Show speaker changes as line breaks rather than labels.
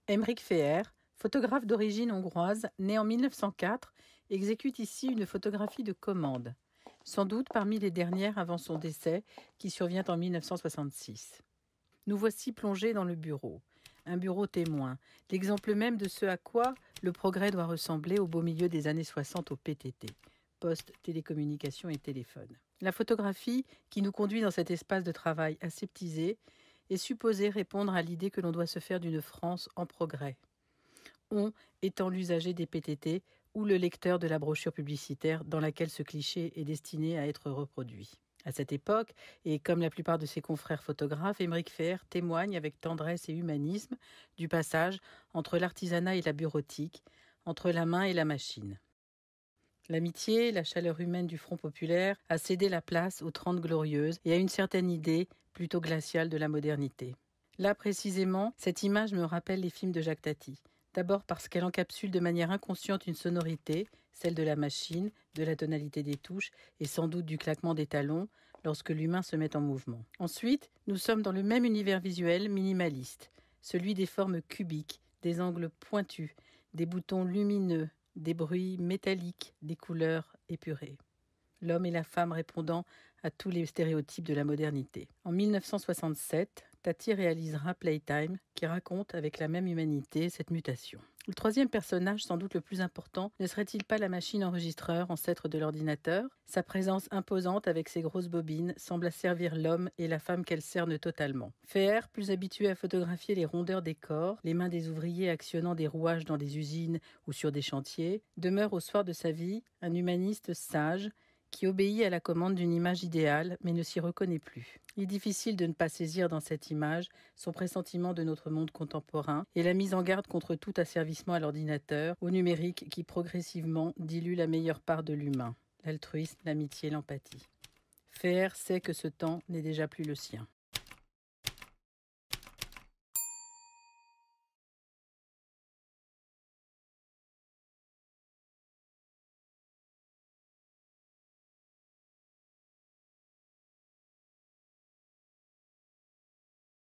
Emeric Feher, photographe d'origine hongroise, né en 1904, exécute ici une photographie de commande, sans doute parmi les dernières avant son décès, qui survient en 1966. Nous voici plongés dans le bureau, un bureau témoin, l'exemple même de ce à quoi le progrès doit ressembler au beau milieu des années 60 au PTT, poste, télécommunications et téléphone. La photographie, qui nous conduit dans cet espace de travail aseptisé, est supposée répondre à l'idée que l'on doit se faire d'une France en progrès. On étant l'usager des PTT ou le lecteur de la brochure publicitaire dans laquelle ce cliché est destiné à être reproduit. À cette époque, et comme la plupart de ses confrères photographes, Emeric Feher témoigne avec tendresse et humanisme du passage entre l'artisanat et la bureautique, entre la main et la machine. L'amitié, la chaleur humaine du Front populaire a cédé la place aux 30 glorieuses et à une certaine idée plutôt glaciale de la modernité. Là, précisément, cette image me rappelle les films de Jacques Tati. D'abord parce qu'elle encapsule de manière inconsciente une sonorité, celle de la machine, de la tonalité des touches et sans doute du claquement des talons lorsque l'humain se met en mouvement. Ensuite, nous sommes dans le même univers visuel minimaliste, celui des formes cubiques, des angles pointus, des boutons lumineux, des bruits métalliques, des couleurs épurées. L'homme et la femme répondant à tous les stéréotypes de la modernité. En 1967, Tati réalisera Playtime, qui raconte avec la même humanité cette mutation. Le troisième personnage, sans doute le plus important, ne serait-il pas la machine enregistreur, ancêtre de l'ordinateur ? Sa présence imposante avec ses grosses bobines semble asservir l'homme et la femme qu'elle cerne totalement. Feher, plus habitué à photographier les rondeurs des corps, les mains des ouvriers actionnant des rouages dans des usines ou sur des chantiers, demeure au soir de sa vie un humaniste sage, qui obéit à la commande d'une image idéale, mais ne s'y reconnaît plus. Il est difficile de ne pas saisir dans cette image son pressentiment de notre monde contemporain et la mise en garde contre tout asservissement à l'ordinateur, au numérique qui progressivement dilue la meilleure part de l'humain, l'altruisme, l'amitié, l'empathie. Feher sait que ce temps n'est déjà plus le sien.